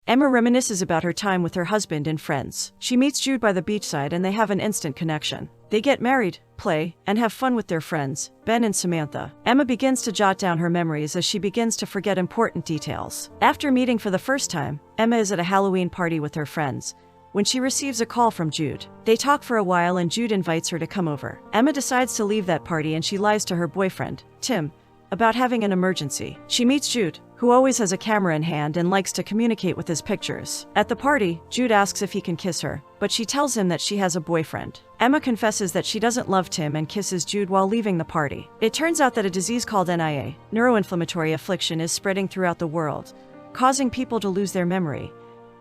Emma reminisces about her time with her husband and friends. She meets Jude by the beachside and they have an instant connection. They get married, play, and have fun with their friends, Ben and Samantha. Emma begins to jot down her memories as she begins to forget important details. After meeting for the first time, Emma is at a Halloween party with her friends when she receives a call from Jude. They talk for a while and Jude invites her to come over. Emma decides to leave that party and she lies to her boyfriend, Tim, about having an emergency. She meets Jude, who always has a camera in hand and likes to communicate with his pictures. At the party, Jude asks if he can kiss her, but she tells him that she has a boyfriend. Emma confesses that she doesn't love Tim and kisses Jude while leaving the party. It turns out that a disease called NIA, neuroinflammatory affliction, is spreading throughout the world, causing people to lose their memory.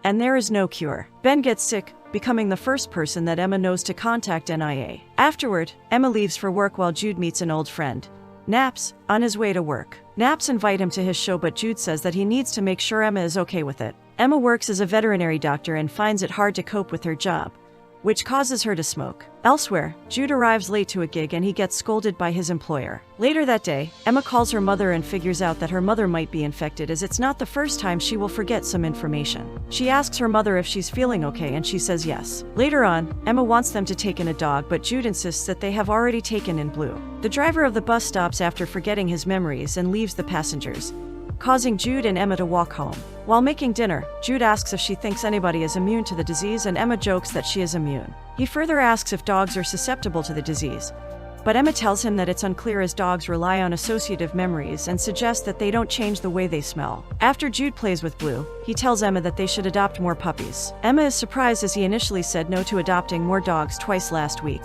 And there is no cure. Ben gets sick, becoming the first person that Emma knows to contact NIA. Afterward, Emma leaves for work while Jude meets an old friend, Naps, on his way to work. Naps invite him to his show, but Jude says that he needs to make sure Emma is okay with it. Emma works as a veterinary doctor and finds it hard to cope with her job, which causes her to smoke. Elsewhere, Jude arrives late to a gig and he gets scolded by his employer. Later that day, Emma calls her mother and figures out that her mother might be infected, as it's not the first time she will forget some information. She asks her mother if she's feeling okay and she says yes. Later on, Emma wants them to take in a dog, but Jude insists that they have already taken in Blue. The driver of the bus stops after forgetting his memories and leaves the passengers, causing Jude and Emma to walk home. While making dinner, Jude asks if she thinks anybody is immune to the disease and Emma jokes that she is immune. He further asks if dogs are susceptible to the disease, but Emma tells him that it's unclear as dogs rely on associative memories and suggests that they don't change the way they smell. After Jude plays with Blue, he tells Emma that they should adopt more puppies. Emma is surprised as he initially said no to adopting more dogs twice last week,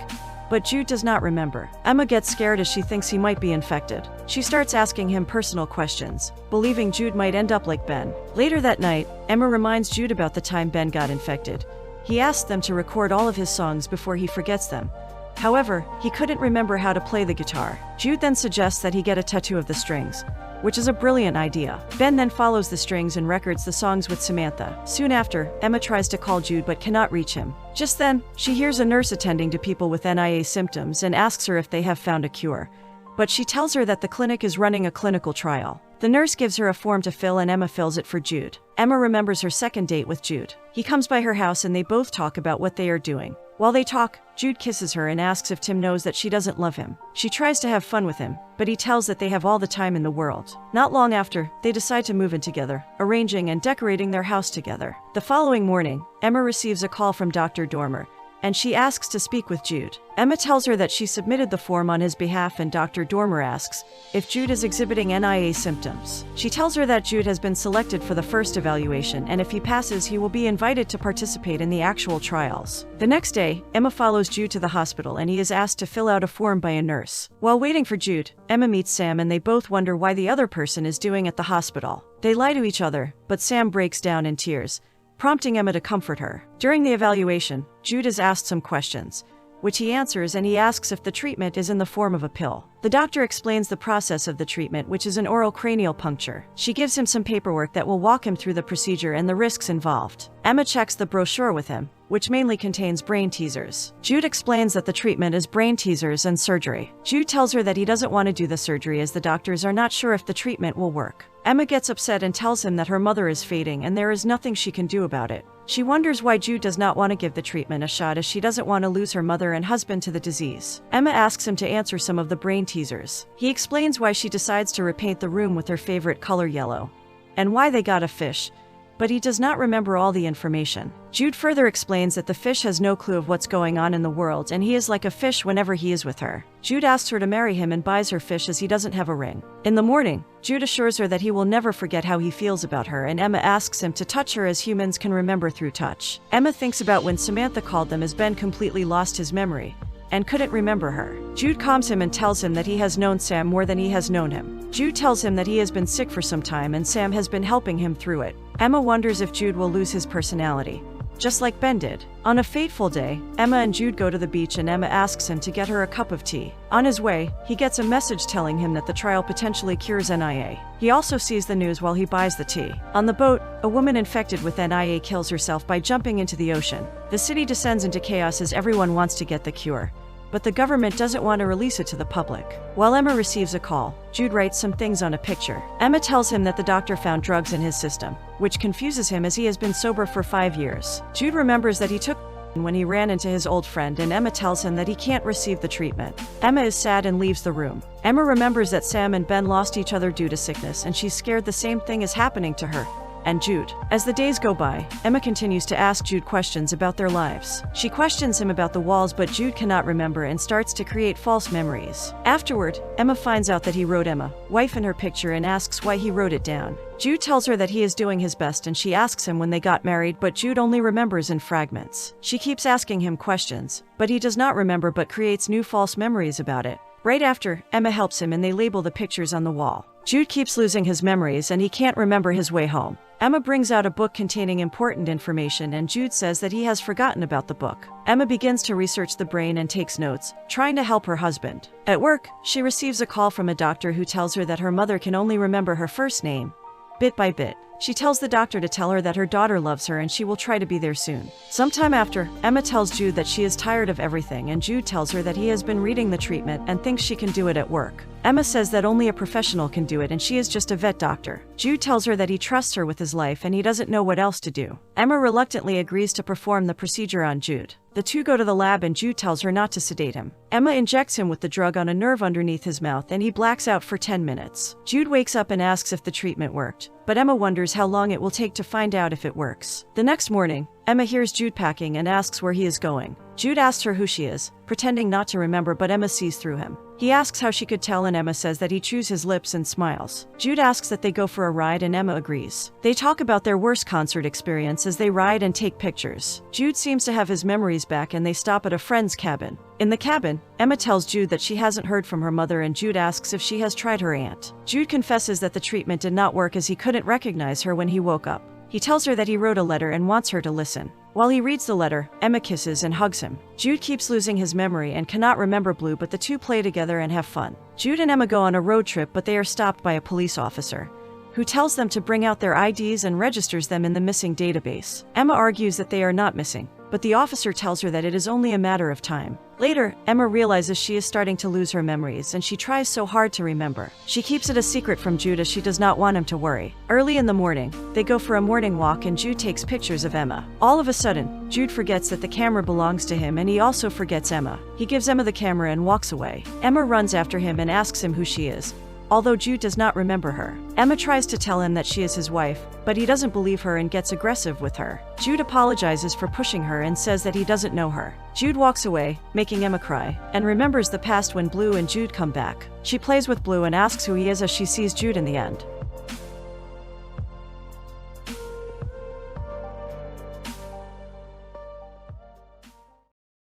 but Jude does not remember. Emma gets scared as she thinks he might be infected. She starts asking him personal questions, believing Jude might end up like Ben. Later that night, Emma reminds Jude about the time Ben got infected. He asks them to record all of his songs before he forgets them. However, he couldn't remember how to play the guitar. Jude then suggests that he get a tattoo of the strings, which is a brilliant idea. Ben then follows the strings and records the songs with Samantha. Soon after, Emma tries to call Jude but cannot reach him. Just then, she hears a nurse attending to people with NIA symptoms and asks her if they have found a cure, but she tells her that the clinic is running a clinical trial. The nurse gives her a form to fill and Emma fills it for Jude. Emma remembers her second date with Jude. He comes by her house and they both talk about what they are doing. While they talk, Jude kisses her and asks if Tim knows that she doesn't love him. She tries to have fun with him, but he tells that they have all the time in the world. Not long after, they decide to move in together, arranging and decorating their house together. The following morning, Emma receives a call from Dr. Dormer, and she asks to speak with Jude. Emma tells her that she submitted the form on his behalf and Dr. Dormer asks if Jude is exhibiting NIA symptoms. She tells her that Jude has been selected for the first evaluation and if he passes he will be invited to participate in the actual trials. The next day, Emma follows Jude to the hospital and he is asked to fill out a form by a nurse. While waiting for Jude, Emma meets Sam and they both wonder why the other person is doing at the hospital. They lie to each other, but Sam breaks down in tears, prompting Emma to comfort her. During the evaluation, Jude is asked some questions, which he answers, and he asks if the treatment is in the form of a pill. The doctor explains the process of the treatment, which is an oral cranial puncture. She gives him some paperwork that will walk him through the procedure and the risks involved. Emma checks the brochure with him, which mainly contains brain teasers. Jude explains that the treatment is brain teasers and surgery. Jude tells her that he doesn't want to do the surgery as the doctors are not sure if the treatment will work. Emma gets upset and tells him that her mother is fading and there is nothing she can do about it. She wonders why Jude does not want to give the treatment a shot as she doesn't want to lose her mother and husband to the disease. Emma asks him to answer some of the brain teasers. He explains why she decides to repaint the room with her favorite color yellow, and why they got a fish, but he does not remember all the information. Jude further explains that the fish has no clue of what's going on in the world and he is like a fish whenever he is with her. Jude asks her to marry him and buys her fish as he doesn't have a ring. In the morning, Jude assures her that he will never forget how he feels about her and Emma asks him to touch her as humans can remember through touch. Emma thinks about when Samantha called them as Ben completely lost his memory and couldn't remember her. Jude calms him and tells him that he has known Sam more than he has known him. Jude tells him that he has been sick for some time and Sam has been helping him through it. Emma wonders if Jude will lose his personality, just like Ben did. On a fateful day, Emma and Jude go to the beach and Emma asks him to get her a cup of tea. On his way, he gets a message telling him that the trial potentially cures NIA. He also sees the news while he buys the tea. On the boat, a woman infected with NIA kills herself by jumping into the ocean. The city descends into chaos as everyone wants to get the cure, but the government doesn't want to release it to the public. While Emma receives a call, Jude writes some things on a picture. Emma tells him that the doctor found drugs in his system, which confuses him as he has been sober for 5 years. Jude remembers that he took when he ran into his old friend, and Emma tells him that he can't receive the treatment. Emma is sad and leaves the room. Emma remembers that Sam and Ben lost each other due to sickness, and she's scared the same thing is happening to her and Jude. As the days go by, Emma continues to ask Jude questions about their lives. She questions him about the walls, but Jude cannot remember and starts to create false memories. Afterward, Emma finds out that he wrote Emma, wife, in her picture and asks why he wrote it down. Jude tells her that he is doing his best, and she asks him when they got married, but Jude only remembers in fragments. She keeps asking him questions, but he does not remember but creates new false memories about it. Right after, Emma helps him and they label the pictures on the wall. Jude keeps losing his memories and he can't remember his way home. Emma brings out a book containing important information, and Jude says that he has forgotten about the book. Emma begins to research the brain and takes notes, trying to help her husband. At work, she receives a call from a doctor who tells her that her mother can only remember her first name. Bit by bit, she tells the doctor to tell her that her daughter loves her and she will try to be there soon. Sometime after, Emma tells Jude that she is tired of everything, and Jude tells her that he has been reading the treatment and thinks she can do it at work. Emma says that only a professional can do it and she is just a vet doctor. Jude tells her that he trusts her with his life and he doesn't know what else to do. Emma reluctantly agrees to perform the procedure on Jude. The two go to the lab and Jude tells her not to sedate him. Emma injects him with the drug on a nerve underneath his mouth and he blacks out for 10 minutes. Jude wakes up and asks if the treatment worked, but Emma wonders how long it will take to find out if it works. The next morning, Emma hears Jude packing and asks where he is going. Jude asks her who she is, pretending not to remember, but Emma sees through him. He asks how she could tell and Emma says that he chews his lips and smiles. Jude asks that they go for a ride and Emma agrees. They talk about their worst concert experience as they ride and take pictures. Jude seems to have his memories back and they stop at a friend's cabin. In the cabin, Emma tells Jude that she hasn't heard from her mother and Jude asks if she has tried her aunt. Jude confesses that the treatment did not work as he couldn't recognize her when he woke up. He tells her that he wrote a letter and wants her to listen. While he reads the letter, Emma kisses and hugs him. Jude keeps losing his memory and cannot remember Blue, but the two play together and have fun. Jude and Emma go on a road trip, but they are stopped by a police officer who tells them to bring out their IDs and registers them in the missing database. Emma argues that they are not missing, but the officer tells her that it is only a matter of time. Later, Emma realizes she is starting to lose her memories and she tries so hard to remember. She keeps it a secret from Jude as she does not want him to worry. Early in the morning, they go for a morning walk and Jude takes pictures of Emma. All of a sudden, Jude forgets that the camera belongs to him and he also forgets Emma. He gives Emma the camera and walks away. Emma runs after him and asks him who she is, although Jude does not remember her. Emma tries to tell him that she is his wife, but he doesn't believe her and gets aggressive with her. Jude apologizes for pushing her and says that he doesn't know her. Jude walks away, making Emma cry, and remembers the past when Blue and Jude come back. She plays with Blue and asks who he is as she sees Jude in the end.